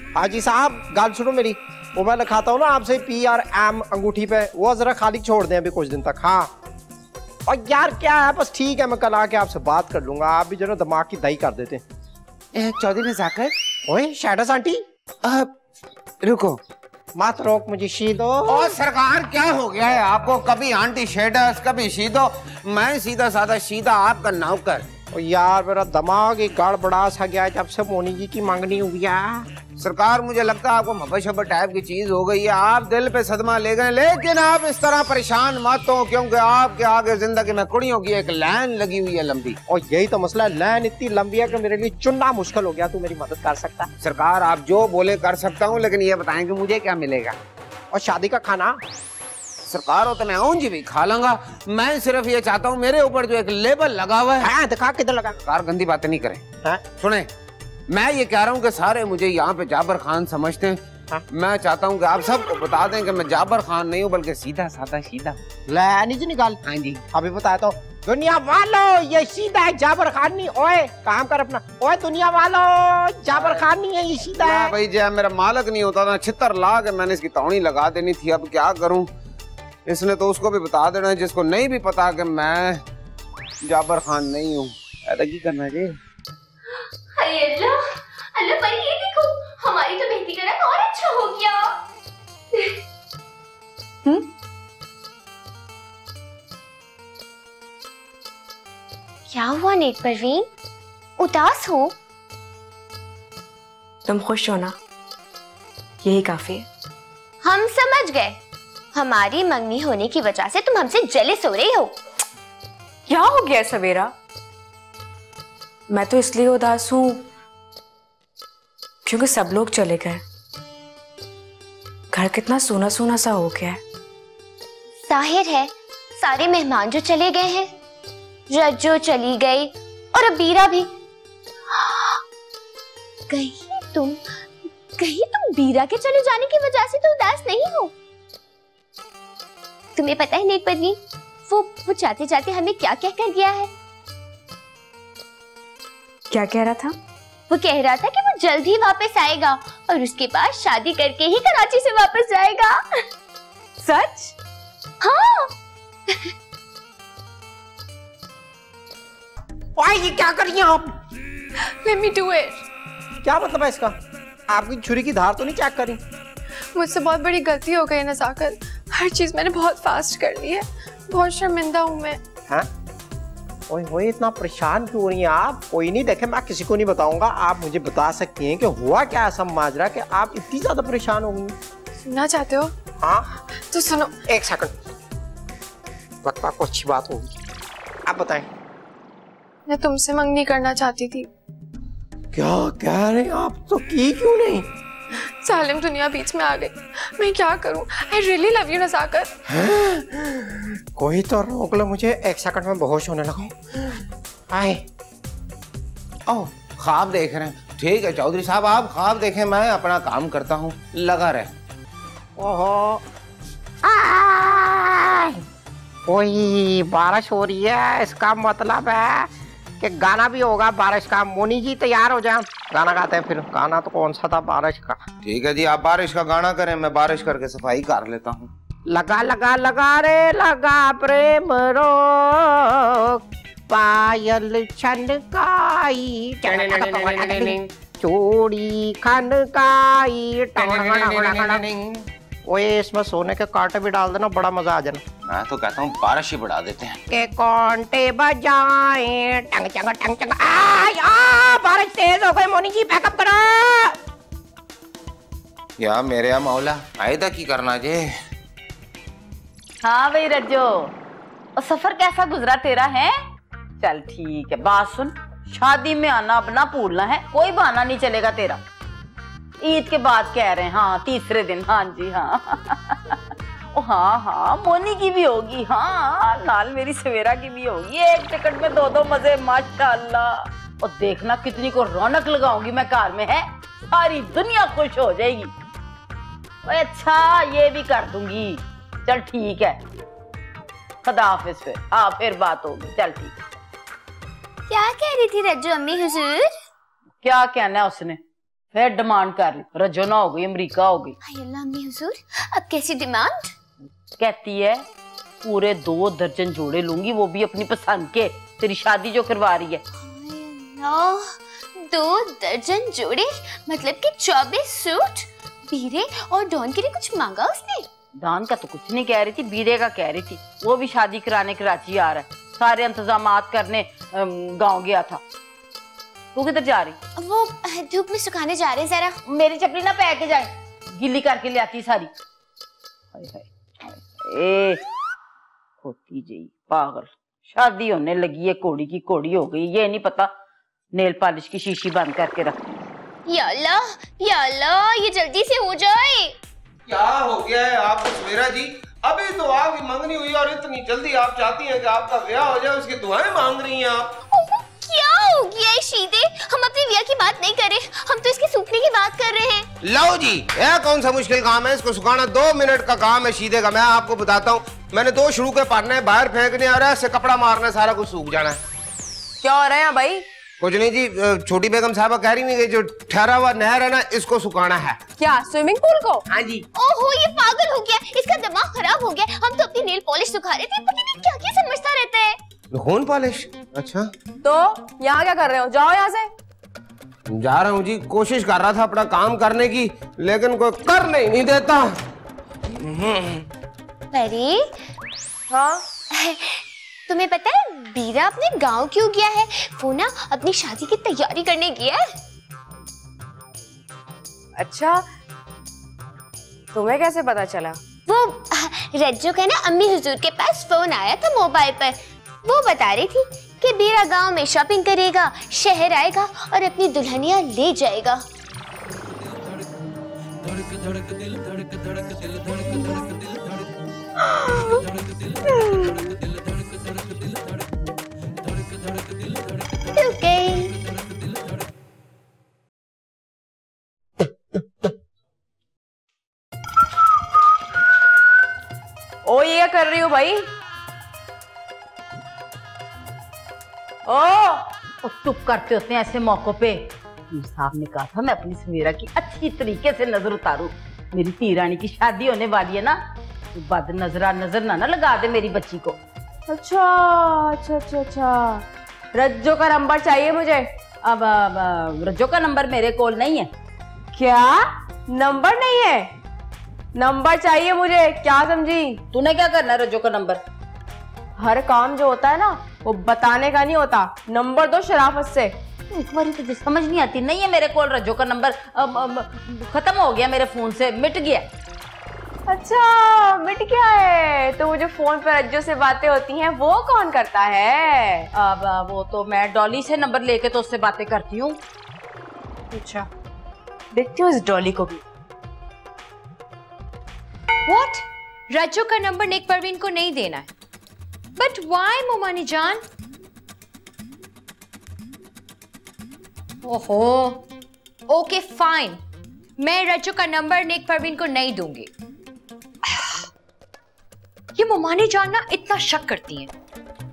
हाजी साहब गाल सुनो मेरी, वो मैं लिखाता हूँ ना आपसे PRM अंगूठी पे, वो जरा खाली छोड़ दें अभी कुछ दिन तक। हाँ और यार क्या है, बस ठीक है, मैं कल आके आपसे बात कर लूंगा। आप भी जो ना दिमाग की दही कर देते हैं। चौधरी नजाकत, ओए शैडस आंटी रुको, मत रोक मुझे शीदो। और सरकार क्या हो गया है आपको? कभी आंटी शेडस, कभी शीदो। मैं सीधा साधा सीधा आपका नौकर। और यार मेरा दिमाग एक गड़बड़ा सा गया है जब से मोनी जी की मांगनी हुई है। सरकार मुझे लगता है आपको मोहब्बत टाइप की चीज हो गई है, आप दिल पे सदमा ले गए। लेकिन आप इस तरह परेशान मत हो, क्योंकि आपके आगे जिंदगी में कुड़ियों की एक लाइन लगी हुई है लंबी। और यही तो मसला है, लाइन इतनी लंबी है कि मेरे लिए चुनना मुश्किल हो गया। तू मेरी मदद कर सकता है? सरकार आप जो बोले कर सकता हूँ, लेकिन ये बताएं कि मुझे क्या मिलेगा? और शादी का खाना? सरकार हो तो मैं ऊंज भी खा लूंगा। मैं सिर्फ ये चाहता हूँ मेरे ऊपर जो एक लेबल लगा हुआ है। दिखा किधर लगा? सरकार गंदी बातें नहीं करें। सुने, मैं ये कह रहा हूँ कि सारे मुझे यहाँ पे जाबर खान समझते हैं। मैं चाहता हूँ कि आप सबको बता दें कि मैं जाबर खान नहीं हूँ, बल्कि सीधा साधा सीधा। नीचे निकाल। हाँ जी, अभी बताया तो दुनिया वालों, ये सीधा है, जाबर खान नहीं। ओए काम कर अपना। ओए दुनिया वालों, जाबर खान नहीं है, ये सीधा है। भाई जो मेरा मालक नहीं होता ना, छितर ला के मैंने इसकी तौणी लगा देनी थी। अब क्या करूँ? इसने तो उसको भी बता देना है जिसको नहीं भी पता कि मैं जाबर खान नहीं हूँ। ऐसा की करना जी? अल्लाह अल्लाह भाई, ये देखो हमारी तो मेहंदी का रंग और अच्छा हो गया। क्या हुआ नेट परवीन, उदास हो? तुम खुश हो ना, यही काफी है। हम समझ गए, हमारी मंगनी होने की वजह से तुम हमसे जेलस हो रही हो। क्या हो गया सवेरा? मैं तो इसलिए उदास हूं क्योंकि सब लोग चले गए। घर कितना सूना सूना सा हो गया है। जाहिर है सारे मेहमान जो चले गए हैं, रज्जो चली गई और अब बीरा भी। कहीं तुम बीरा के चले जाने की वजह से तो उदास नहीं हो? तुम्हें पता है नेक परवीन, वो जाते जाते हमें क्या कह कर गया है? क्या कह रहा था? वो कह रहा था कि वो जल्द ही वापस आएगा और उसके बाद शादी करके ही कराची से वापस जाएगा। सच? हाँ। ये क्या कर रही हैं आप? Let me do it. क्या मतलब है इसका? आपकी छुरी की धार तो नहीं चेक करी? मुझसे बहुत बड़ी गलती हो गई नज़ाकत। हर चीज मैंने बहुत फास्ट कर ली है। बहुत शर्मिंदा हूँ मैं। हाँ? ओए इतना परेशान क्यों हो रही हैं आप? कोई नहीं, देखे मैं किसी को नहीं बताऊंगा। आप मुझे बता सकती हैं कि हुआ क्या ऐसा माजरा कि आप इतनी ज्यादा परेशान हो गई? सुनना चाहते हो? हाँ तो सुनो। एक सेकंड, लगता आपको अच्छी बात होगी, आप बताएं। मैं तुमसे मंगनी करना चाहती थी। क्या कह रहे हैं आप? तो की क्यों नहीं? सालिम दुनिया बीच में आ गई, मैं क्या करूं? I really love you नज़ाकत। कोई तो रोक लो मुझे, एक सेकंड में बेहोश होने लगा। आए। ओह, ख्वाब देख रहे हैं? ठीक है चौधरी साहब, आप ख्वाब देखें, मैं अपना काम करता हूँ, लगा रहे। ओहो, कोई बारिश हो रही है, इसका मतलब है कि गाना भी होगा बारिश का। मोनी जी तैयार हो जाए, गाना गाते हैं फिर। गाना तो कौन सा था? बारिश का। ठीक है जी, आप बारिश का गाना करें, मैं बारिश करके सफाई कर लेता हूँ। लगा लगा लगा रे लगा प्रेम रोग, पायल छनकाई चूड़ी खनकाई। ओए इसमें सोने के कांटे भी डाल देना, बड़ा मजा आ जाना। मैं तो कहता हूँ बारिश ही बढ़ा देते हैं। के कांटे बजाएं टंग टंग टंग टंग। बारिश तेज हो गई, मोनी जी बैकअप करो। या मेरे या मौला, आयदा की करना जे। हाँ भाई रज्जो, और सफर कैसा गुजरा तेरा है? चल ठीक है, बात सुन, शादी में आना अपना भूलना है, कोई बहाना नहीं चलेगा तेरा। ईद के बाद कह रहे हैं, हाँ तीसरे दिन। हाँ जी हाँ। ओ हाँ, मोनी की भी होगी, हाँ नाल मेरी सवेरा की भी होगी। एक टिकट में दो मजे, माशाल्लाह। और देखना कितनी को रौनक लगाऊंगी मैं कार में, है सारी दुनिया खुश हो जाएगी। अच्छा ये भी कर दूंगी। चल ठीक है, खुदा हाफिज। फिर हाँ फिर बात होगी, चल ठीक है। क्या कह रही थी रज्जो अम्मी हुजूर? क्या कहना है उसने? फिर डिमांड कर रही, रजो ना हो गई, अमेरिका हो गई। हाय अल्लाह अम्मी हुजूर, अब कैसी डिमांड? कहती है पूरे 2 दर्जन जोड़े लूंगी, वो भी अपनी पसंद के, तेरी शादी जो करवा रही है। हाय अल्लाह, 2 दर्जन जोड़े मतलब कि 24 सूट। बीरे और डॉन के लिए कुछ मांगा उसने? डॉन का तो कुछ नहीं कह रही थी, बीरे का कह रही थी। वो भी शादी कराने कराची आ रहा है, सारे इंतजामात करने गांव गया था। तू किधर जा रही? वो धूप में सुखाने जा रहे जरा। मेरी चपली ना पहन के जाए, गिल्ली करके ले आती सारी। हाय हाय ए होती जी पागल, शादी होने लगी है, कोड़ी की कोड़ी हो गई। ये नहीं पता नेल पॉलिश की शीशी बंद करके रखती। या अल्लाह, ये जल्दी से हो जाए। क्या हो गया है आपको सवेरा जी? अभी तो आपकी मंगनी हुई और इतनी जल्दी आप चाहती हैं कि आपका ब्याह हो जाए, उसकी दुआएं मांग रही हैं आप। क्या हो गया है शीदे? हम अपने ब्याह की बात नहीं कर रहे, हम तो इसके सूखने की बात कर रहे हैं। लो जी, यह कौन सा मुश्किल काम है? इसको सुखाना 2 मिनट का काम है शीदे का। मैं आपको बताता हूँ, मैंने 2 शुरू के पारने हैं, बाहर फेंकने आ रहा है, इससे कपड़ा मारना, सारा कुछ सूख जाना है। क्या हो रहा है भाई? कुछ नहीं जी, छोटी बेगम साहबा कह रही नहीं, जो ठहरा हुआ नहर है ना, इसको सुखाना है। क्या स्विमिंग पूल को? हाँ जी। ओहो, ये पागल हो गया, इसका दिमाग खराब हो गया। हम तो अपनी नेल पॉलिश सुखा रहे थे, पता नहीं क्या क्या समझता रहता है। खून पॉलिश? अच्छा, तो यहाँ क्या कर रहे हो? जाओ यहाँ से। जा रहा हूँ जी, कोशिश कर रहा था अपना काम करने की, लेकिन कोई कर नहीं देता। अरे हाँ, तुम्हें पता है बीरा अपने गांव क्यों गया है? वो ना अपनी शादी की तैयारी करने गया है। अच्छा, तुम्हें कैसे पता चला? वो रज्जो का ना अम्मी हुजूर के पास फोन आया था मोबाइल पर। वो बता रही थी कि बीरा गांव में शॉपिंग करेगा, शहर आएगा और अपनी दुल्हनिया ले जाएगा। ओ ये क्या कर रही हो भाई? चुप करते होते हैं ऐसे मौकों पे। साहब ने कहा था मैं अपनी समीरा की अच्छी तरीके से नजर उतारूं। मेरी तीरानी की शादी होने वाली है ना, तो बद नजरा नजर ना लगा दे मेरी बच्ची को। अच्छा अच्छा अच्छा अच्छा, रज्जो का नंबर चाहिए मुझे। अब रज्जो का नंबर मेरे कोल नहीं है। क्या नंबर नहीं है? नंबर चाहिए मुझे, क्या समझी? तूने क्या करना है रज्जो का नंबर? हर काम जो होता है ना, वो बताने का नहीं होता। नंबर दो शराफत से। एक बार तुझे समझ नहीं आती? नहीं है मेरे कोल रज्जो का नंबर, खत्म हो गया मेरे फोन से, मिट गया। अच्छा, मिट गया है? तो वो जो फोन पर रज्जो से बातें होती हैं, वो कौन करता है? अब वो तो मैं डॉली से नंबर लेके तो उससे बातें करती हूँ। अच्छा, देखती हूँ इस डॉली को भी। What? रज्जो का नंबर नेक परवीन को नहीं देना है। But why, मोमानी जान? ओहो, ओके फाइन, मैं रज्जो का नंबर नेक परवीन को नहीं दूंगी। ये मोमानी जान ना इतना शक करती हैं।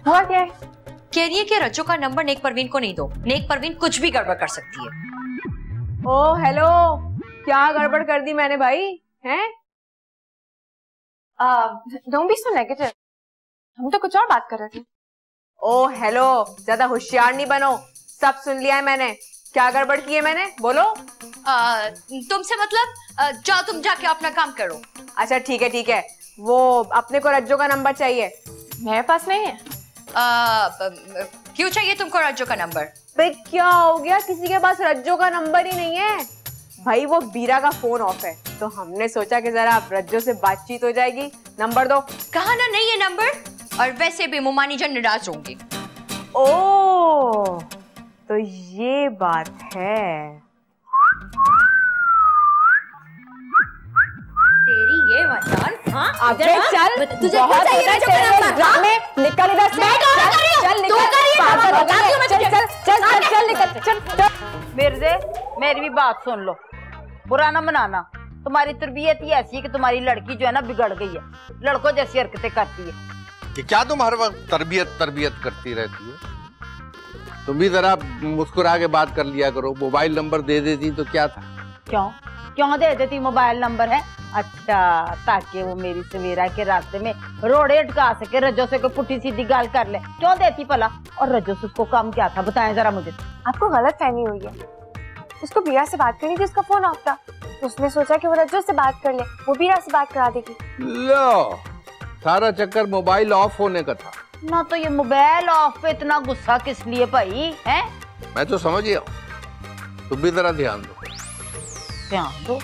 हुआ क्या है? कह रही है कि रज्जो का नंबर नेक परवीन को नहीं दो, नेक परवीन कुछ भी गड़बड़ कर सकती है। ओ हेलो, क्या गड़बड़ कर दी मैंने भाई? हैं? डोंट बी सो नेगेटिव, हम तो कुछ और बात कर रहे थे। ओ हेलो, ज्यादा होशियार नहीं बनो, सब सुन लिया है मैंने। क्या गड़बड़ की है मैंने? बोलो। तुमसे मतलब जाओ, तुम जाके अपना काम करो। अच्छा ठीक है ठीक है, वो अपने को रज्जो का नंबर चाहिए। मेरे पास नहीं है। क्यों चाहिए तुमको रज्जो का नंबर? भाई क्या हो गया, किसी के पास रज्जो का नंबर ही नहीं है? भाई वो बीरा का फोन ऑफ है, तो हमने सोचा कि जरा रज्जो से बातचीत हो जाएगी। नंबर दो। कहा ना नहीं है नंबर, और वैसे भी मुमानी जान नाराज होंगी। ओ तो ये बात है। तेरी ये वजान, हाँ? अबे चल, तुझे क्या चाहिए रज्जो का नंबर? ड्रामे निकल इधर से। मैं कहाँ कर रही हूँ? चल तू कर रही है? पागल हो गया। बताती हूँ मैं तुझे। चल निकल, चल। मिर्जे, मेरी भी बात सुन लो, बुरा ना मनाना। तुम्हारी तरबियत ही ऐसी है कि तुम्हारी लड़की जो है ना बिगड़ गई है, लड़कों जैसी हरकतें करती है। कि क्या तुम हर वक्त तरबियत करती रहती हो? तुम भी जरा मुस्कुरा के बात कर लिया करो। मोबाइल नंबर दे देती तो क्या था? क्यों क्यों दे देती मोबाइल नंबर है? अच्छा, ताकि वो मेरी सवेरा के रास्ते में रोड़े अटका सके, रज्जो से कोई पुट्ठी सीधी गाल कर ले। क्यों देती भला? और रज्जो से उसको काम क्या था, बताएं जरा मुझे। आपको गलत फहमी हुई है। उसको बीरा से बात करनी थी, उसका फोन ऑफ था। उसने सोचा कि वो रज्जो से बात कर ले, वो बीरा से बात करा देगी। लो, सारा चक्कर मोबाइल ऑफ होने का था ना। तो ये मोबाइल ऑफ पे इतना गुस्सा किस लिए भाई है? मैं तो समझ गया, तुम भी जरा ध्यान दो। ध्यान दो?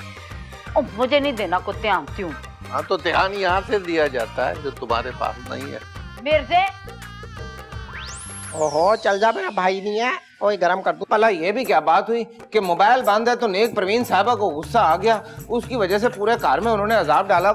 और मुझे नहीं देना को ध्यान क्यों? हाँ तो ध्यान यहाँ से दिया जाता है जो तुम्हारे पास नहीं है। मेरे से? ओहो चल जा, मेरा भाई नहीं है। ओए गरम कर दूं। भला ये भी क्या बात हुई कि मोबाइल बंद है तो नेक परवीन साहबा को गुस्सा आ गया, उसकी वजह से पूरे कार में उन्होंने अजाब डाला।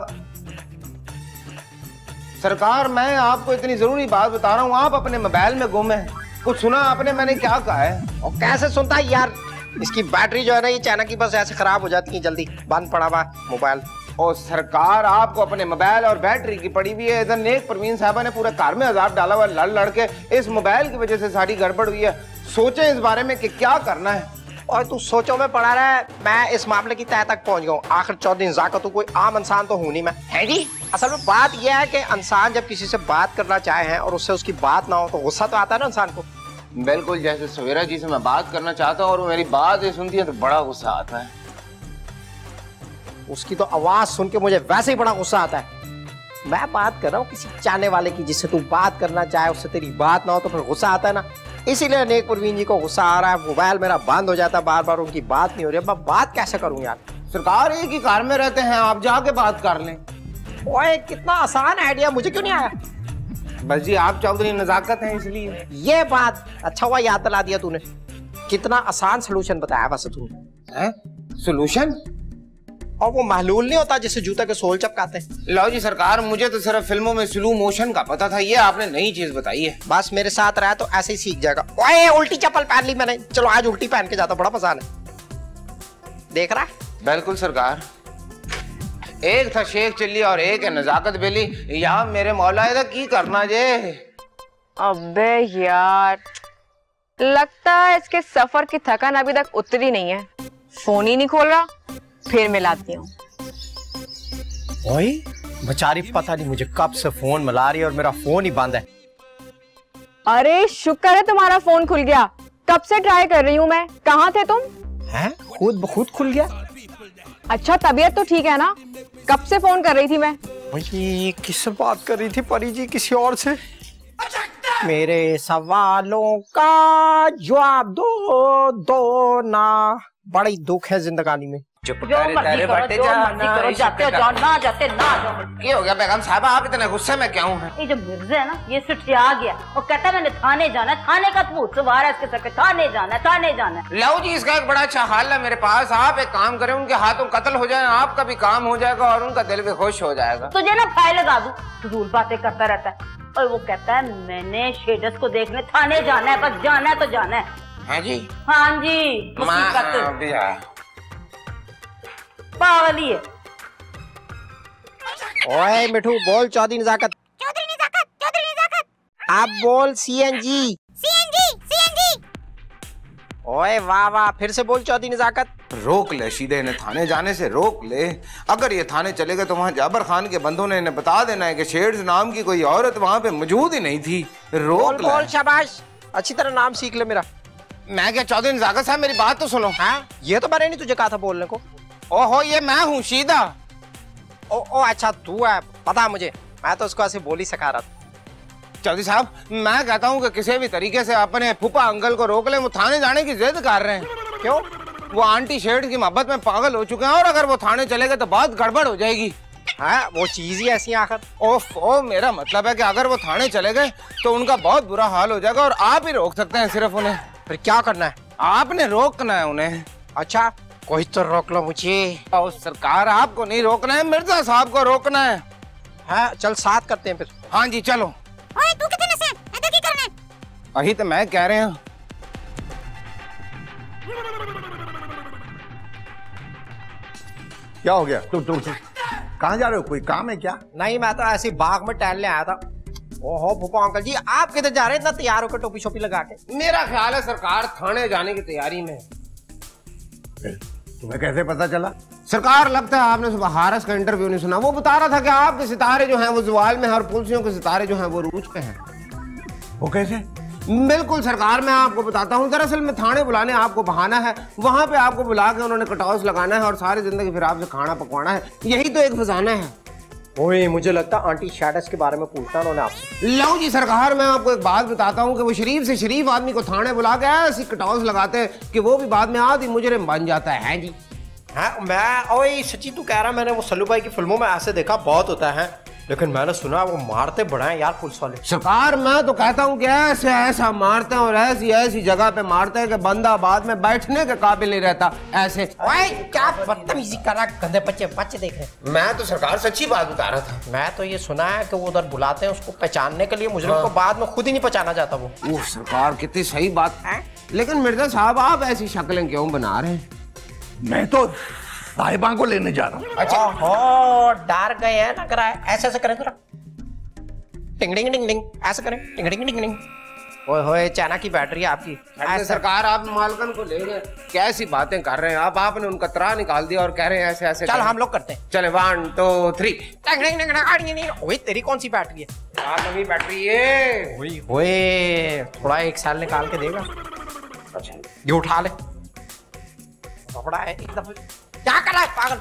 सरकार मैं आपको इतनी जरूरी बात बता रहा हूँ, आप अपने मोबाइल में गुम है। कुछ सुना आपने मैंने क्या कहा है? और कैसे सुनता है यार, इसकी बैटरी जो है ना ये चाइना की बस ऐसे खराब हो जाती है जल्दी, बंद पड़ा हुआ मोबाइल। और सरकार आपको अपने मोबाइल और बैटरी की पड़ी हुई है। इधर नेक परवीन साहबा ने पूरे कार में अजाब डाला हुआ, लड़ लड़ के इस मोबाइल की वजह से सारी गड़बड़ हुई है। सोचे इस बारे में कि क्या करना है। और तू सोचो में पड़ा रहा है, मैं इस मामले की तह तक पहुंच गया हूँ। आखिर 14 दिन जाकर तो कोई आम इंसान तो हूं नहीं मैं, है जी। असल में बात यह है कि इंसान जब किसी से बात करना चाहे हैं और उससे उसकी बात ना हो तो गुस्सा तो आता है ना इंसान को। बिल्कुल, जैसे सवेरा जी से मैं बात करना चाहता हूँ और वो मेरी बात ही सुनती है तो बड़ा गुस्सा आता है। उसकी तो आवाज सुन के मुझे वैसे ही बड़ा गुस्सा आता है। मैं बात कर रहा हूँ किसी चाहने वाले की, जिससे तू बात करना चाहे, उससे तेरी बात ना हो तो फिर गुस्सा आता है ना। इसीलिए नेक परवीन जी को गुस्सा आ रहा है। मोबाइल मेरा बंद हो जाता है, बार बार उनकी बात नहीं हो रही। मैं बात कैसे करूँ यार? सरकार एक ही कार में रहते हैं, आप जाके बात कर लें। ओए कितना आसान आइडिया, मुझे क्यों नहीं आया? बस जी आप चौधरी नजाकत हैं इसलिए। ये बात अच्छा हुआ याद दिला दिया तूने। कितना आसान सलूशन बताया वैसे तूने। हैं? सलूशन? और वो महलूल नहीं होता जिसे जूता के सोल चपकाते हैं। लो जी सरकार, मुझे तो सिर्फ फिल्मों में स्लो मोशन का पता था, ये आपने नई चीज बताई है। बस मेरे साथ रहा तो ऐसे ही सीख जाएगा। ओए उल्टी चप्पल पहन ली मैंने, चलो आज उल्टी पहन के जाता, बड़ा पसंद है। देख रहा? बिल्कुल सरकार। एक था शेख चिल्ली और एक है नजाकत बेली। यहाँ मेरे मौला की करना जे। अबे यार, लगता है इसके सफर की थकान अभी तक उतरी नहीं है। फोन ही नहीं खोल रहा, फिर मिलाती हूँ। ओए बेचारी पता नहीं मुझे कब से फोन मिला रही है और मेरा फोन ही बंद है। अरे शुक्र है तुम्हारा फोन खुल गया, कब से ट्राई कर रही हूँ मैं। कहाँ थे तुम? हैं? खुद ब खुद खुल गया? अच्छा तबीयत तो ठीक है ना? कब से फोन कर रही थी मैं? ये किससे बात कर रही थी परी जी? किसी और से। मेरे सवालों का जवाब दो ना। बड़ी दुख है जिंदगानी में। चुप करे तेरे बटे जाना, जाते हो जाओ, ना जाते ना जाओ। ये हो गया बेगम साहबा, आप इतने गुस्से में क्यों हैं? ये जो मिर्जा है ना, ये सिटिया आ गया और कहता है मैंने थाने जाना है। थाने का भूत सवार है इसके सर पे, थाने जाना है, थाने जाना है। लो जी इसका एक बड़ा अच्छा हाल है मेरे पास। आप एक काम करें, उनके हाथों कत्ल हो जाए, आपका भी काम हो जाएगा और उनका दिल भी खुश हो जाएगा। तुझे ना फाइल लगा दूं, फजूल बातें करता रहता है। और वो कहता है मैंने शेडस को देखने थाने जाना है, बस जाना है तो जाना है। हाँ जी, हाँ जी, मुसीबत पागल ही है। ओए मिठू बोल चौधरी नजाकत। चौधरी नजाकत आप बोल सीएनजी। ओए वाह वाह, फिर से बोल चौधरी नजाकत। रोक ले शीदे, इन्हें थाने जाने से रोक ले। अगर ये थाने चले गए तो वहाँ जाबर खान के बंदों ने इन्हें बता देना है कि शेड्स नाम की कोई औरत वहाँ पे मौजूद ही नहीं थी। रोक ले। बोल शाबाश, अच्छी तरह नाम सीख ले मेरा। मैं क्या चौधरी नजाकत साहब, मेरी बात तो सुनो। हाँ ये तो मैंने नहीं तुझे कहा था बोलने को। ओहो ये मैं हूँ शीदा। ओ अच्छा तू है, पता मुझे, मैं तो उसको ऐसे बोल ही सका रहा था। चौधरी साहब मैं कहता हूँ कि किसी भी तरीके से अपने फूफा अंकल को रोक ले, वो थाने जाने की जिद कर रहे हैं। क्यों? वो आंटी शेड की मोहब्बत में पागल हो चुके हैं और अगर वो थाने चले गए तो बहुत गड़बड़ हो जाएगी। हाँ वो चीज ही ऐसी आखिर। ओह मेरा मतलब है कि अगर वो थाने चले गए तो उनका बहुत बुरा हाल हो जाएगा और आप ही रोक सकते हैं सिर्फ उन्हें। फिर क्या करना है? आपने रोकना है उन्हें। अच्छा कोई तो रोक लो मुझे। और सरकार आपको नहीं रोकना है, मिर्जा साहब को रोकना है। हाँ चल साथ करते हैं फिर। हाँ जी चलो। ओए तू कितने से इधर की करना है? वही तो मैं कह रहे हैं। क्या हो गया? तुम कहाँ जा रहे हो? कोई काम है क्या? नहीं मैं तो ऐसी बाग में टहलने आया था। ओहो फूफा अंकल जी आप किधर जा रहे हैं इतना तैयार होकर टोपी शोपी लगा के? मेरा ख्याल है सरकार थाने जाने की तैयारी में। तुम्हें कैसे पता चला? सरकार, लगता है आपने सुबह हारिस का इंटरव्यू नहीं सुना। वो बता रहा था कि आपके सितारे जो हैं वो ज़वाल में हैं और पुलसियों के सितारे जो हैं वो रूज पे हैं। वो कैसे? बिल्कुल सरकार, मैं आपको बताता हूँ। दरअसल में थाने बुलाने आपको बहाना है, वहाँ पे आपको बुला के उन्होंने कटौस लगाना है और सारी जिंदगी फिर आपसे खाना पकवाना है। यही तो एक फसाना है। ओए, मुझे लगता आंटी शैडस के बारे में पूछता उन्होंने आपसे। लो जी सरकार, मैं आपको एक बात बताता हूँ कि वो शरीफ से शरीफ आदमी को थाने बुला के ऐसी कटौस लगाते हैं कि वो भी बाद में आदि मुजरिम बन जाता है जी। हाँ, मैं ओए सच्ची तू कह रहा, मैंने वो सल्लू भाई की फिल्मों में ऐसे देखा बहुत होता है, लेकिन मैंने सुना वो मारते बड़ा है यार पुलिस वाले। सरकार, मैं तो कहता हूँ कि ऐसे ऐसा मारते हैं और ऐसी ऐसी जगह पे मारते हैं कि बंदा बाद में बैठने के काबिल नहीं रहता। ऐसे ओए, क्या बदतमीजी कर रहा, गंदे बच्चे देख रहे। मैं तो सरकार सच्ची बात बता रहा था। मैं तो ये सुना है कि वो उधर बुलाते हैं उसको पहचानने के लिए, मुजरिम को बाद में खुद ही नहीं पहचाना जाता वो। ओह सरकार, कितनी सही बात है। लेकिन मिर्जा साहब, आप ऐसी शक्लें क्यों बना रहे हैं? मैं तो साहिबा को लेने जा रहा हूँ। अच्छा, हो डर गए हैं लग रहा है। ऐसे ऐसे करें जरा, टिंग टिंग टिंग टिंग, ऐसे करें, टिंग टिंग टिंग टिंग। ओए होए, चाइना की बैटरी है आपकी। ऐसे सरकार, आप मालकन को ले गए, कैसी बातें कर रहे हैं आप? आपने उनका तरा निकाल दिया और कह रहे हैं ऐसे ऐसे। चल हम लोग करते हैं। चले 1 2 3। टिंग टिंग टिंग टिंग। ओए, तेरी कौन सी बैटरी है? नवी बैटरी है। ओए होए, थोड़ा एक साल निकाल के देगा। अच्छा, ये उठा ले। कपड़ा है एकदम। क्या कर रहा है पागल?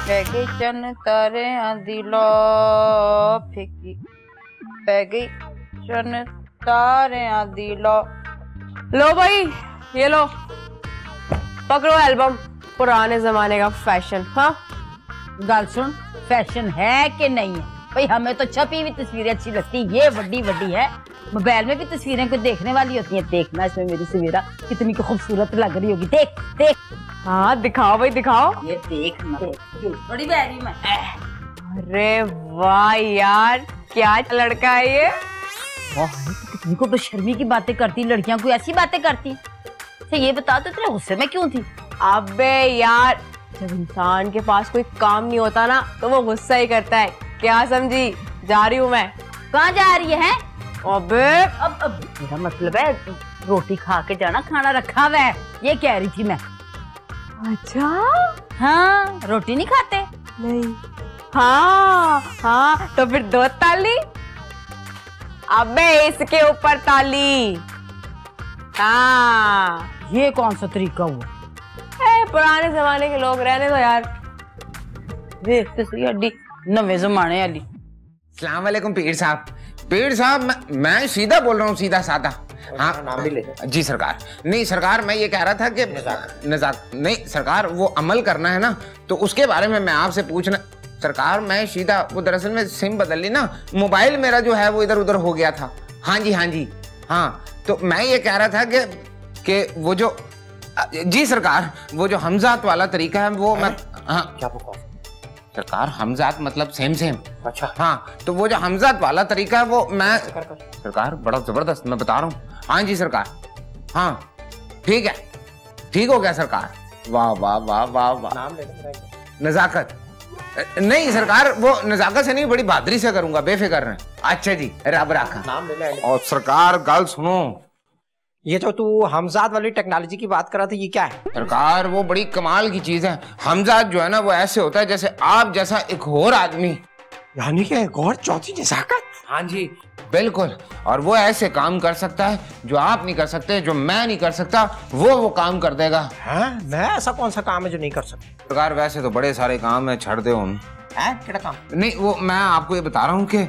पैगी चन तारे दिलो फेंकी, पैगी चन तारे दिलो। लो भाई, ये लो, पकड़ो एल्बम। पुराने जमाने का फैशन। हाँ, गल सुन, फैशन है कि नहीं है भाई? हमें तो छपी हुई तस्वीरें अच्छी लगती है, ये बड़ी बड़ी है। मोबाइल में भी तस्वीरें कोई देखने वाली होती हैं। देखना इसमें मेरी सवेरा कितनी खूबसूरत लग रही होगी। देख देख। हाँ दिखाओ भाई, दिखाओ। ये देख ना, बड़ी बैरी में। अरे वाह यार, क्या लड़का है ये। वाह, तो कितनी को बेशर्मी की बातें करती लड़कियां, कोई ऐसी बातें करती। अच्छा ये बता, तो तेरे गुस्से में क्यों थी? अबे यार, जब इंसान के पास कोई काम नहीं होता ना तो वो गुस्सा ही करता है। क्या समझी? जा रही हूँ मैं। कहाँ जा रही है? अबे अब मेरा मतलब है रोटी खा के जाना, खाना रखा हुआ है, ये कह रही थी मैं। अच्छा, हाँ, रोटी नहीं खाते? नहीं। हाँ हाँ, तो फिर 2 ताली। अबे इसके ऊपर ताली। हाँ, ये कौन सा तरीका हुआ? पुराने जमाने के लोग, रहने दो यार। देख तो सही हड्डी, नवे जमाने वाली। अस्सलाम वालेकुम पीर साहब। पीर साहब, मैं सीधा बोल रहा हूँ, सीधा साधा। हाँ, नाम भी ले। जी सरकार। नहीं सरकार, मैं ये कह रहा था कि नजाक नहीं सरकार, वो अमल करना है ना, तो उसके बारे में मैं आपसे पूछना। सरकार, मैं सीधा, वो दरअसल में सिम बदल ली ना, मोबाइल मेरा जो है वो इधर उधर हो गया था। हाँ जी, हाँ जी, हाँ। तो मैं ये कह रहा था कि वो जो, जी सरकार, वो जो हमजात वाला तरीका है वो मैं, हाँ क्या बकवास सरकार, हमजात मतलब सेम सेम। अच्छा, हाँ, तो वो जो हमजात वाला तरीका है वो मैं, सरकार बड़ा जबरदस्त, मैं बता रहा हूँ। हाँ जी सरकार, हाँ ठीक है, ठीक हो गया सरकार। वाह वाह वाह वाह वाह। नाम ले। नजाकत नहीं सरकार, वो नजाकत से नहीं, बड़ी बहादुरी से करूंगा, बेफिक्र रहें। अच्छा जी, रब रखा। नाम ले। और सरकार गल सुनो, ये जो तू हमजाद वाली टेक्नोलॉजी की बात कर रहा था, ये क्या है? सरकार वो बड़ी कमाल की चीज है। हमजाद जो है ना वो ऐसे होता है जैसे आप जैसा एक और आदमी, यानी कि एक और चौथी नजाकत। हाँ जी बिल्कुल। और वो ऐसे काम कर सकता है जो आप नहीं कर सकते, जो मैं नहीं कर सकता वो काम कर देगा। हाँ, मैं ऐसा कौन सा काम है जो नहीं कर सकता? सरकार वैसे तो बड़े सारे काम है, छड़ दे उन। क्या काम? नहीं, वो मैं आपको ये बता रहा हूँ कि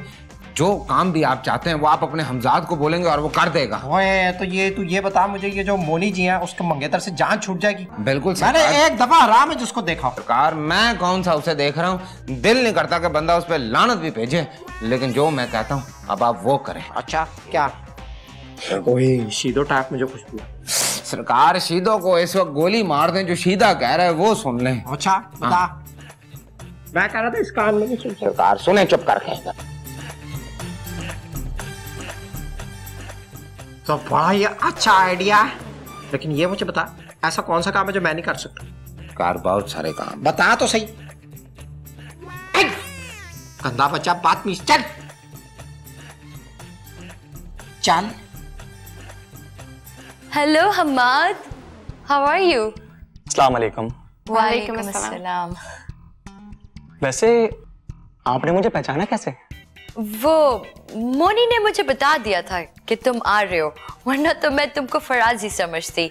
जो काम भी आप चाहते हैं वो आप अपने हमजाद को बोलेंगे और वो कर देगा। ओए, तो ये तू ये बता मुझे, ये जो मोनी जी हैं उसके मंगेतर से जान छूट जाएगी? बिल्कुल मैंने एक दफा हराम है जिसको देखा। सरकार मैं कौन सा उसे देख रहा हूँ, दिल नहीं करता कि बंदा उस पर लानत भी भेजे, लेकिन जो मैं कहता हूँ अब आप वो करें। अच्छा क्या? ओए, शीदो टाइप में जो खुशबू। सरकार शीदो को इस वक्त गोली मार दें, जो शीदा कह रहा है वो सुन लें। अच्छा बता। मैं कह रहा था इस कान में नहीं सुन। सरकार सुने चुप करके। तो बड़ा ये अच्छा आइडिया है, लेकिन ये मुझे बता, ऐसा कौन सा काम है जो मैं नहीं कर सकता? सरकार बहुत सारे काम। बता तो सही। गंदा बच्चा, बात में चल चल। Hello Hammad, how are you? अस्सलाम वालेकुम। वालेकुम अस्सलाम। वैसे आपने मुझे पहचाना कैसे? वो मोनी ने मुझे बता दिया था कि तुम आ रहे हो, वरना तो मैं तुमको फराज ही समझती।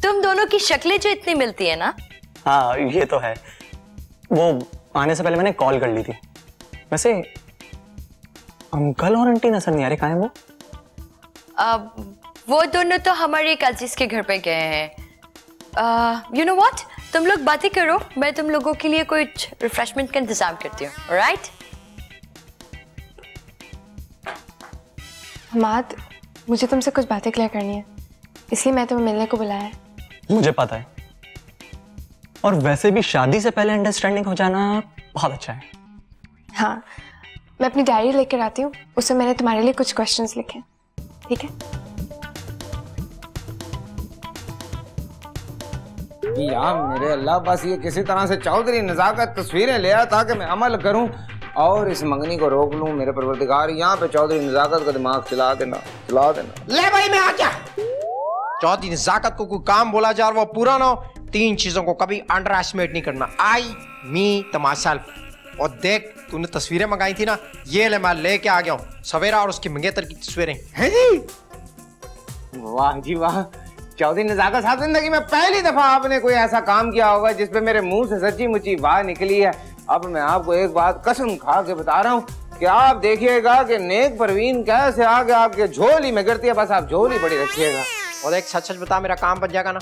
तुम दोनों की शक्लें जो इतनी मिलती है ना। हाँ ये तो है। वो आने से पहले मैंने कॉल कर ली थी। वैसे अंकल और आंटी नजर नहीं आ रहे, कहाँ हैं वो? वो दोनों तो हमारे एक अजीज के घर पे गए हैं। यू नो व्हाट, तुम लोग बातें करो, मैं तुम लोगों के लिए कुछ रिफ्रेशमेंट का इंतजाम करती हूँ। ऑलराइट? हमाद, मुझे तुमसे कुछ बातें क्लियर करनी है, इसलिए मैं तुम्हें मिलने को बुलाया है। मुझे पता है, और वैसे भी शादी से पहले अंडरस्टैंडिंग हो जाना बहुत अच्छा है। हाँ, मैं अपनी डायरी लेकर आती हूँ, उसमें मैंने तुम्हारे लिए कुछ क्वेश्चंस लिखे, ठीक है? यार मेरे अल्लाह, बस ये किसी तरह से चौधरी नजाकत तस्वीरें ले आया ताकि मैं अमल करूं और इस मंगनी को रोक लूं। मेरे परवरदिगार, यहाँ पे चौधरी नजाकत का दिमाग चला देना। ले भाई मैं आ गया। चौधरी नजाकत को कोई काम बोला जा रहा वो पूरा ना हो, 3 चीजों को कभी अंडर एस्टिमेट नहीं करना। आई, मी, तमाशल्फ। और देख, तूने तस्वीरें मंगाई थी ना, ये ले मैं लेके आ गया हूँ, सवेरा और उसकी मंगेतर की तस्वीरें हैं जी। वाह जी वाह, चौधरी नजाकत साहब, जिंदगी में पहली दफा आपने कोई ऐसा काम किया होगा जिसपे मेरे मुंह से सच्ची मुच्ची वाह निकली है। अब मैं आपको एक बात कसम खा के बता रहा हूँ कि आप देखिएगा कि नेक परवीन कैसे आगे आपके झोली में गिरती है, बस आप झोली बड़ी रखिएगा। और एक सच सच बता, मेरा काम बन जाएगा ना?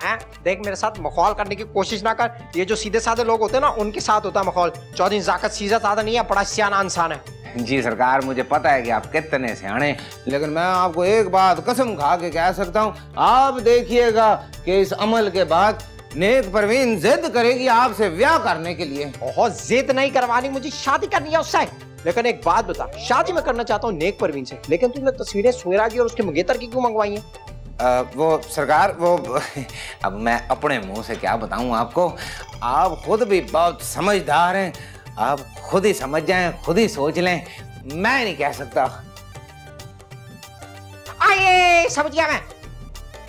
हैं? देख, मेरे साथ मखौल करने की कोशिश ना कर। ये जो सीधे साधे लोग होते हैं ना, उनके साथ होता है मखौल। चौधरी नजाकत सीधा साधा नहीं है, बड़ा सियाना इंसान है। जी सरकार, मुझे पता है कि आप कितने सियाने, लेकिन मैं आपको एक बात कसम खा के कह सकता हूँ, आप देखिएगा कि इस अमल के बाद नेक परवीन जिद करेगी आपसे ब्याह करने के लिए। बहुत जिद नहीं करवानी, मुझे शादी करनी है उससे। लेकिन एक बात बता, शादी मैं करना चाहता हूँ नेक परवीन से, लेकिन तुमने तस्वीरें सुहेरा जी और उसके मंगेतर की क्यों मंगवाई हैं? वो सरकार, वो अब मैं अपने मुंह से क्या बताऊं आपको, आप खुद भी बहुत समझदार हैं, आप खुद ही समझ जाएं, खुद ही सोच लें, मैं नहीं कह सकता। आए समझ गया मैं।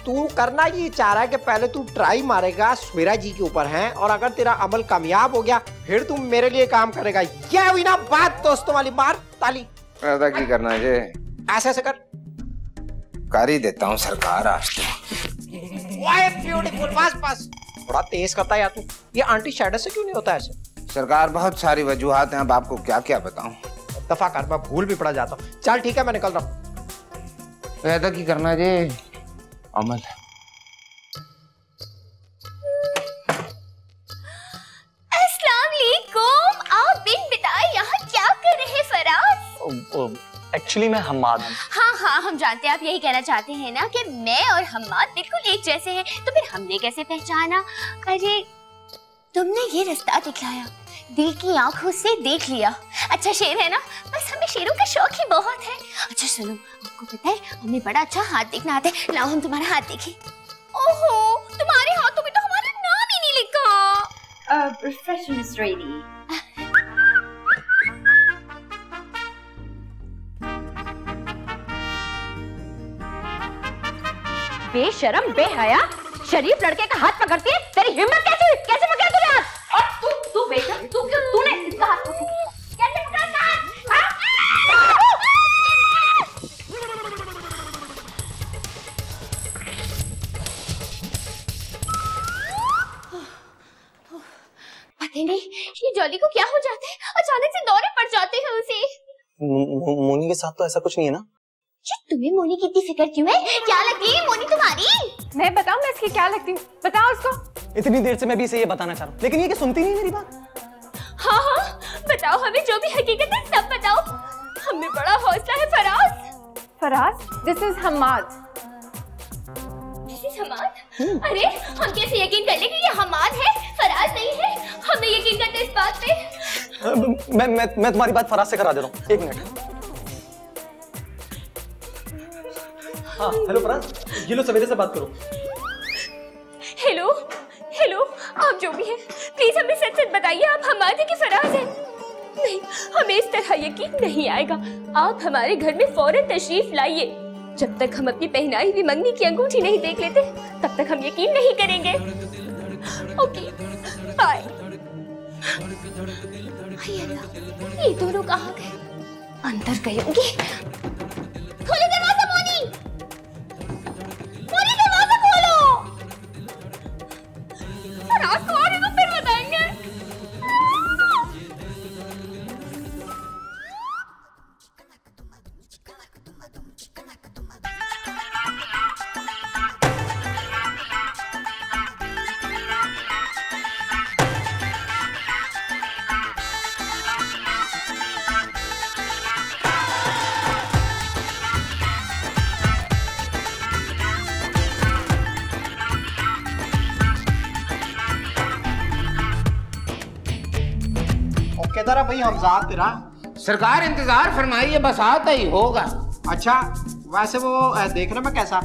तू करना ये चाह रहा है कि पहले तू ट्राई मारेगा सुहेरा जी के ऊपर हैं, और अगर तेरा अमल कामयाब हो गया फिर तू मेरे लिए काम करेगा। ये हुई ना बात दोस्तों वाली। मार ताली। ऐसा की करना है जी? ऐसे ऐसे कर ही देता हूँ सरकार आज तो। ब्यूटीफुल, बस थोड़ा तेज करता है यार तू। ये आंटी शैडो से क्यों नहीं होता ऐसे? सरकार बहुत सारी वजूहात हैं, अब आपको क्या क्या बताऊं। दफा कर, मैं भूल भी पड़ा जाता हूँ। चल ठीक है, मैं निकल रहा हूँ। पैदा की करना जी अमल। अस्सलाम वालेकुम। आप बिन बिताए यहाँ क्या कर रहे हैं फराज? एक्चुअली मैं हम्माद हूँ। हाँ, हम जानते हैं आप यही कहना चाहते हैं ना कि मैं और हम्माद बिल्कुल एक जैसे हैं, तो फिर हमने कैसे पहचाना? अरे तुमने ये रास्ता दिखलाया, दिल की आंखों से देख लिया। अच्छा शेर है ना, बस हमें शेरों का शौक ही बहुत है। अच्छा सुनो, आपको पता है हमें बड़ा अच्छा हाथ देखना आता है। लाओ हम तुम्हारा हाथ देखें। ओहो, तुम्हारे हाथों में तो हमारा नाम ही नहीं लिखा। Refreshment is ready. बेशरम, बेहया, शरीफ लड़के का हाथ पकड़ती है, तेरी हिम्मत कैसे पकड़ा तूने हाथ? और तू बेशरम, तूने इसका हाथ कैसे पकड़ा हाथ? पता नहीं ये जॉली को क्या हो जाता है, अचानक से दौरे पड़ जाते हैं उसे। मोनी के साथ तो ऐसा कुछ नहीं है ना? तुम्हें मोनी की इतनी फिक्र क्यों है? क्या लगती है मोनी तुम्हारी? मैं बताऊं मैं इसकी क्या लगती हूँ? बताओ उसको। इतनी देर से मैं भी इसे ये बताना चाह रहा हूँ, लेकिन ये क्या सुनती नहीं मेरी बात? हाँ, बताओ हमें जो भी हकीकत है सब बताओ। हमें बड़ा हौसला है Faraz. Faraz, this is Hammad. This is Hammad? अरे हम कैसे यकीन कर ले कि ये हम्माद है, फराज नहीं है? हमें यकीन करते इस बात पे। मैं तुम्हारी बात फराज से करा दे रहा हूँ, 1 मिनट। हाँ हेलो फराज, ये लो सवेरे से बात करो। हेलो, आप जो भी हैं प्लीज हमें सच सच बताइए, आप हमारे की फराज हैं? नहीं, हमें इस तरह यकीन नहीं आएगा। आप हमारे घर में फौरन तशरीफ लाइए। जब तक हम अपनी पहनाई हुई मंगनी की अंगूठी नहीं देख लेते तब तक हम यकीन नहीं करेंगे। Okay bye. ये दोनों कहाँ गए? अंदर गए होंगे। खोलो दरवाजा मोनी, मोनी दरवाजा खोलो। रात को आने को फिर बताएंगे। किधर है भाई हमजाद तेरा? सरकार इंतजार फरमाइए, बस आता ही होगा। अच्छा वैसे वो देखने में कैसा?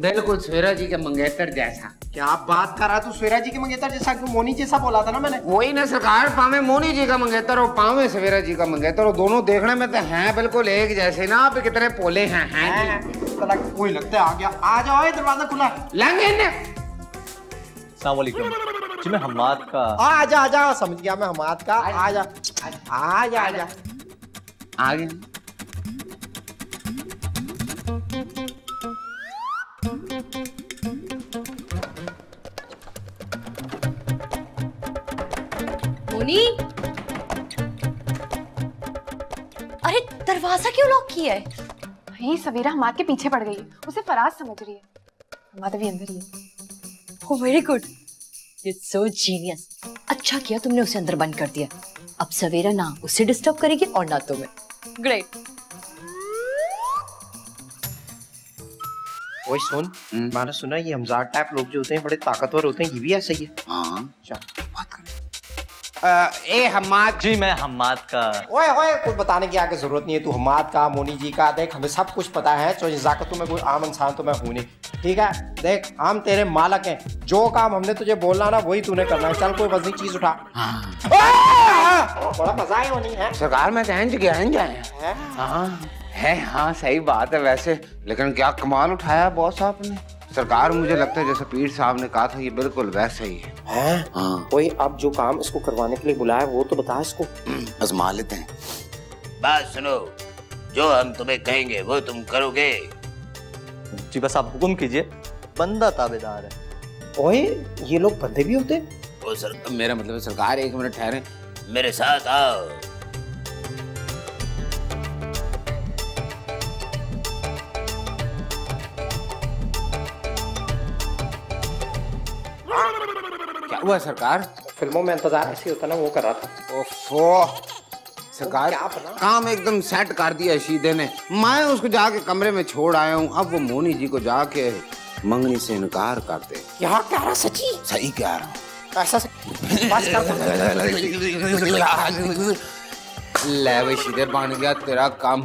बिल्कुल स्वेरा जी के मंगेतर जैसा। क्या बात कर रहा तू? स्वेरा जी के मंगेतर जैसा? क्यों मोनी जैसा बोला था ना मैंने। वही ना सरकार, पावे मोनी जी का मंगेतर और पावे स्वेरा जी का मंगेतर, और दोनों देखने में तो हैं बिल्कुल एक जैसे ना। आप कितने पोले हैं कोई लगता है आ गया। आ जाओ, दरवाजा खुला लेंगे। अस्सलाम वालेकुम जी, मैं हम्माद का। आजा आजा, समझ गया मैं हम्माद का। आजा आजा आजा आ गए। मोनी, अरे दरवाजा क्यों लॉक किया है? भाई सवेरा हमाद के पीछे पड़ गई है, उसे फराज समझ रही है। हमाद अभी अंदर ही है। Oh, very good. It's so genius. अच्छा किया तुमने उसे अंदर बंद कर दिया। अब सवेरा ना उसे डिस्टर्ब करेगी और ना तुम्हें। ग्रेट। ओए सुन, मैंने सुना ये हमजाद टाइप लोग जो होते हैं बड़े ताकतवर होते हैं, ये भी ऐसा ही है। हाँ बात करें। ए हम्माद जी, मैं हम्माद का। ओए ओए, कुछ बताने की आगे जरूरत नहीं है। तू हम्माद का, मोनी जी का, देख हमें सब कुछ पता है। तो नजाकत में कोई आम इंसान तो मैं हूं नहीं, ठीक है? देख हम तेरे मालक हैं, जो काम हमने तुझे बोलना ना वही तूने करना है। चल कोई वजनी चीज उठा। बड़ा मजा है होनी है सरकार। मैं जाए हाँ सही बात है वैसे, लेकिन क्या कमाल उठाया बॉस आपने। सरकार मुझे लगता है जैसे पीर साहब ने कहा था ये बिल्कुल वैसा ही है। हाँ। कोई अब जो काम इसको करवाने के लिए बुलाया वो तो बता इसको। आजमा लेते हैं। बात सुनो, जो हम तुम्हें कहेंगे वो तुम करोगे। जी बस आप हुक्म कीजिए, बंदा ताबेदार है। ओए ये लोग बंदे भी होते? वो सर, मेरा मतलब सरकार एक मिनट ठहरे, मेरे साथ आओ। क्या हुआ सरकार? फिल्मों में इंतजार ऐसे होता ना, वो कर रहा था। ओफो सरकार, काम एकदम सेट कर दिया शीदे ने। मैं उसको जाके कमरे में छोड़ आया हूँ। अब वो मोनी जी को जाके मंगनी से इनकार कर दे। यार कह रहा सच्ची? सही कह रहा हूँ। ऐसा ले भाई शीदे, बन गया तेरा काम।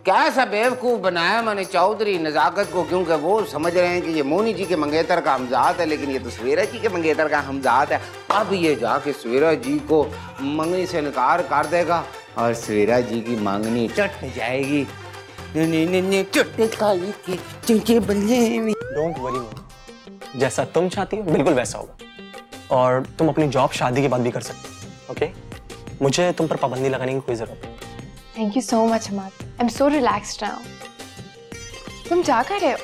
कैसा बेवकूफ बनाया मैंने चौधरी नजाकत को, क्योंकि वो समझ रहे हैं कि ये मोनी जी के मंगेतर का हमजाद है, लेकिन ये तो स्वेरा जी के मंगेतर का हमजाद है। अब ये जाके स्वेरा जी को मंगनी से इनकार कर देगा और स्वेरा जी की मांगनी चट जाएगी। डोंट वरी, जैसा तुम चाहती हो बिल्कुल वैसा होगा। और तुम अपनी जॉब शादी के बाद भी कर सकते हो। ओके, मुझे तुम पर पाबंदी लगाने की कोई जरूरत नहीं। Thank you so much Hamad, I am so relaxed now. तुम जा कर रहे हो?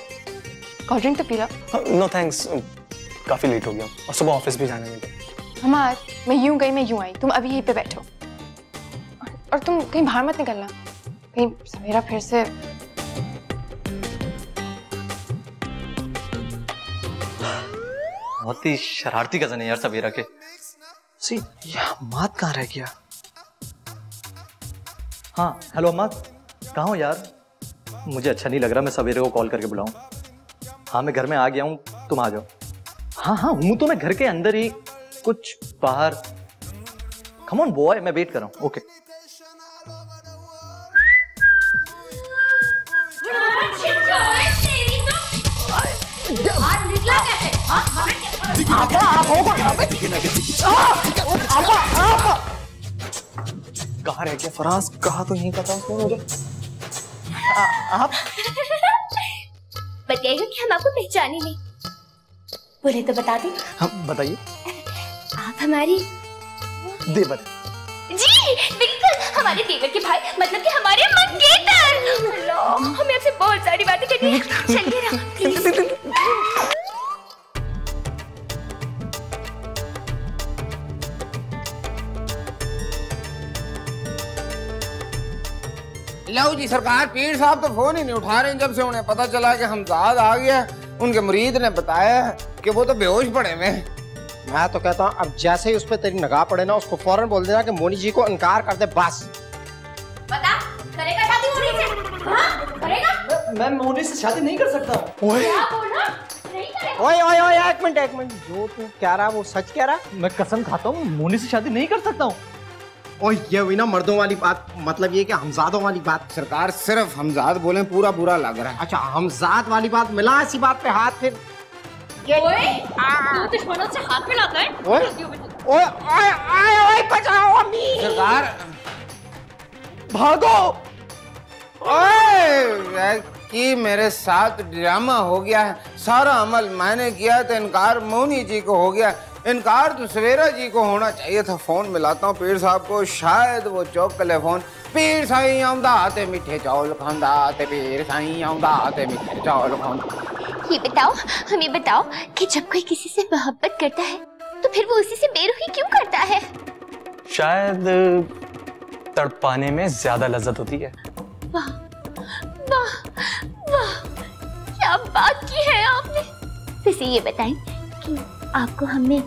कोल्ड ड्रिंक तो पी लो। नो थैंक्स, काफी लेट हो गया और सुबह ऑफिस भी जाना है मुझे। हमाद, मैं यूं गई मैं यूं आई, तुम अभी यहीं पे बैठो और तुम कहीं बाहर मत निकलना, कहीं सवेरा फिर से। बहुत ही शरारती कजन है यार सवेरा के। सी ये हम्माद कहाँ रह गया? हाँ हेलो हम्माद, कहाँ हो यार? मुझे अच्छा नहीं लग रहा मैं सवेरे को कॉल करके बुलाऊं। हाँ मैं घर में आ गया हूँ, तुम आ जाओ। हाँ हाँ हूँ तो मैं घर के अंदर ही, कुछ बाहर। कम ऑन बॉय, मैं वेट कर रहा हूँ। ओके कहाँ रह गया फराज? कहा तो नहीं पता उसने मुझे। आप बताइए कि हम आपको पहचाने नहीं, बोले तो बता दें। हाँ बताइए। आप हमारी देवर। जी बिल्कुल, हमारे देवर के भाई, मतलब कि हमारे मंगेतर। अल्लाह, हमें आपसे बहुत सारी बातें करनी है। चलिए ना प्लीज। लो जी सरकार, पीर साहब तो फोन ही नहीं उठा रहे जब से उन्हें पता चला कि हमजाद आ गया। उनके मुरीद ने बताया कि वो तो बेहोश पड़े में। मैं तो कहता हूँ अब जैसे ही उस पर तेरी निगाह पड़े ना, उसको फौरन बोल देना कि मोनी जी को इनकार कर दे बस। बता, करेगा शादी मोनी से? हाँ, करेगा? मैं मोनी से शादी नहीं कर सकता। क्या बोला? नहीं करेगा? ओए ओए ओए, एक मिनट, जो तू कह रहा वो सच कह रहा? मैं कसम खाता हूँ मोनी से शादी नहीं कर सकता हूँ। ओए ये हुई ना मर्दों वाली बात, मतलब ये कि हमजादों वाली बात। सरकार सिर्फ हमजाद बोले पूरा बुरा लग रहा है। अच्छा, हमजाद वाली बात मिला इसी बात पे हाथ फिर। ओए, तू दुश्मनों से हाथ मिलाता है? ओए ओए ओए ओए, बचाओ अम्मी। सरकार भागो। ओए कि मेरे साथ ड्रामा हो गया है। सारा अमल मैंने किया तो इनकार मोनी जी को हो गया। इनकार तो सवेरा जी को होना चाहिए था। फोन मिलाता हूँ पीर साहब को, शायद वो चौक ले फोन। पीर साईं आउंदा ते मीठे चौल खांदा ते पीर साईं आउंदा ते मीठे चौल खांदा। ये बताओ, हमें बताओ कि जब कोई किसी से मोहब्बत करता है तो फिर वो उसी से बेरुखी क्यों करता है? शायद तड़पाने में ज्यादा लज्जत होती है। वाह वाह वाह, क्या बात की है आपने। वैसे ये बताएं कि आपको हमने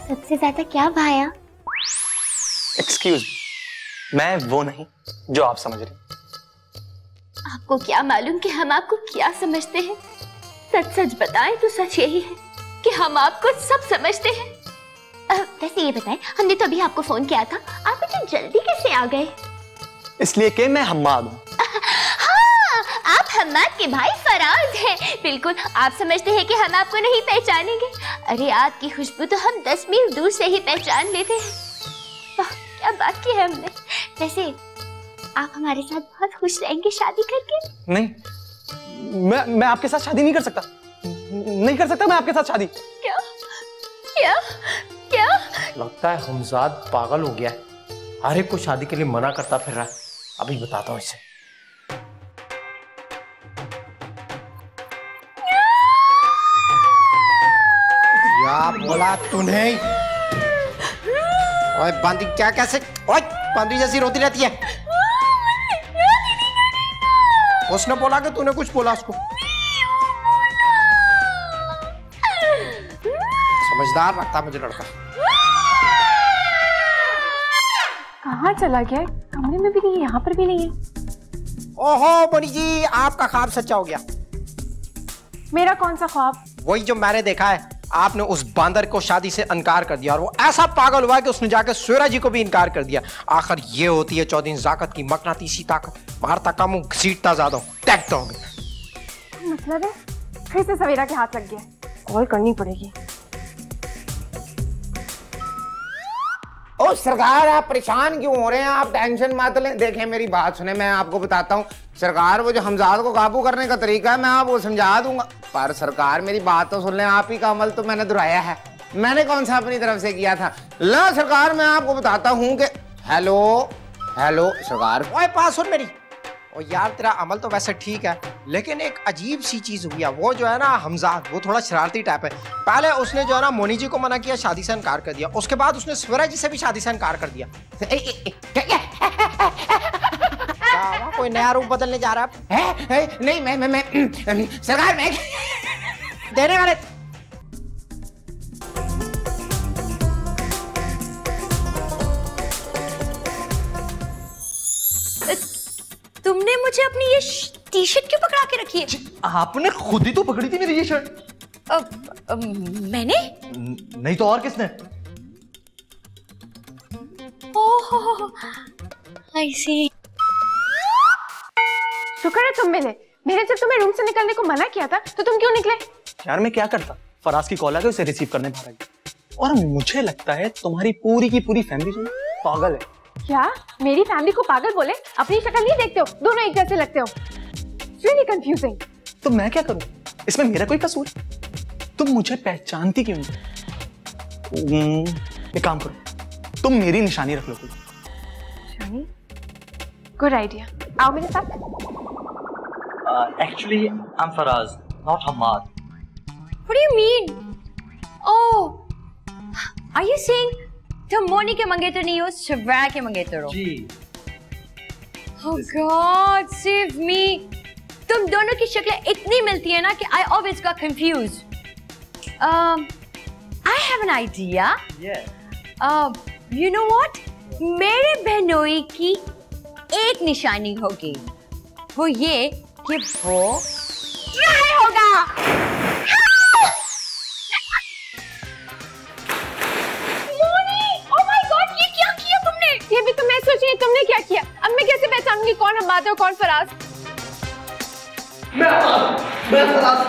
सबसे ज्यादा क्या भाया? एक्सक्यूज, मैं वो नहीं जो आप समझ रहे। आपको क्या मालूम कि हम आपको क्या समझते हैं? सच सच बताएं तो सच यही है कि हम आपको सब समझते हैं। वैसे ये बताएं, हमने तो अभी आपको फोन किया था, आप इतनी जल्दी कैसे आ गए? इसलिए कि मैं हम्माद हूँ। हाँ, आप हम्माद के भाई फराज हैं। बिल्कुल, आप समझते हैं कि हम आपको नहीं पहचानेंगे। अरे आपकी खुशबू तो हम 10 मील दूर से ही पहचान लेते हैं। वाह, क्या बात की है हमने। वैसे आप हमारे साथ बहुत खुश रहेंगे शादी करके? नहीं, मैं आपके साथ शादी नहीं कर सकता। नहीं कर सकता मैं आपके साथ शादी। क्या क्या क्या? लगता है हमजाद पागल हो गया है, हर एक को शादी के लिए मना करता फिर रहा है। अभी बताता हूँ इसे। क्या बोला तूने? ओए बांदी, क्या कैसे? ओए बांदी जैसी रोती रहती है। उसने बोला कि तूने कुछ बोला उसको? समझदार लगता मुझे लड़का। कहाँ चला गया? कमरे में भी नहीं है, यहाँ पर भी नहीं है। ओहो मोनी जी, आपका ख्वाब सच्चा हो गया। मेरा कौन सा ख्वाब? वही जो मैंने देखा है, आपने उस बांदर को शादी से इनकार कर दिया और वो ऐसा पागल हुआ कि उसने जाकर स्वेरा जी को भी इनकार कर दिया। आखिर ये होती है चौधरी ज़ाकत की मकनातीसी ताकत। मारता का मुंह घसीटता ज्यादा, टैक्ट हो गया। मतलब है फिर से सवेरा के हाथ लग गया, कॉल करनी पड़ेगी। ओ सरकार, आप परेशान क्यों हो रहे हैं? आप टेंशन मत लें। देखें मेरी बात सुने, मैं आपको बताता हूँ। सरकार वो जो हमजाद को काबू करने का तरीका है मैं आपको समझा दूंगा। पर सरकार मेरी बात तो सुन लें, आप ही का अमल तो मैंने दोहराया है। मैंने कौन सा अपनी तरफ से किया था? ला सरकार मैं आपको बताता हूँ कि हेलो हेलो सरकार। ओए पास सुन मेरी। और यार तेरा अमल तो वैसे ठीक है, लेकिन एक अजीब सी चीज हुई है। वो जो है ना हमजाद, वो थोड़ा शरारती टाइप है। पहले उसने जो है ना मोनी जी को मना किया, शादी से इनकार कर दिया। उसके बाद उसने स्वेरा जी से भी शादी से इनकार कर दिया। कोई नया रूप बदलने जा रहा है? नहीं मैं सरकार मैं देने वाले। तुमने मुझे अपनी ये टी शर्ट क्यों पकड़ा के रखी है? आपने खुद ही तो पकड़ी थी मेरी ये शर्ट। मैंने? नहीं तो और किसने? ओह, आई सी। शुक्र है तुम मिले। मैंने जब तुम्हें रूम से निकलने को मना किया था तो तुम क्यों निकले? यार मैं क्या करता, फराज की कॉल आ गई, उसे रिसीव करने बाहर गया। और मुझे लगता है तुम्हारी पूरी की पूरी फैमिली जो पागल है। क्या मेरी फैमिली को पागल बोले? अपनी शक्ल नहीं देखते हो? दोनों एक जैसे लगते हो। really confusing। तो मैं क्या करूं? इसमें मेरा कोई कसूर? तुम मुझे पहचानती क्यों नहीं? एक काम करो, तुम मेरी निशानी रख लो कोई। निशानी? Good idea. आओ मेरे साथ। Actually, I'm Faraz, not Hamad. What do you mean? Oh, are you saying तुम मोनी के मंगेतर नहीं हो, शिवरा के मंगेतर हो? जी। Oh God, save me! तुम दोनों की शक्लें इतनी मिलती है ना कि I always got confused. I have an idea. Yeah. You know what? मेरे बहनोई की एक निशानी होगी, वो ये कि वो ट्राई होगा। मोनी, oh my God, ये क्या किया तुमने? ये भी तो मैं सोच रही हूँ, तुमने क्या किया? अब मैं कैसे पहचानूंगी कौन हम्माद है और कौन फराज? मैं फराज।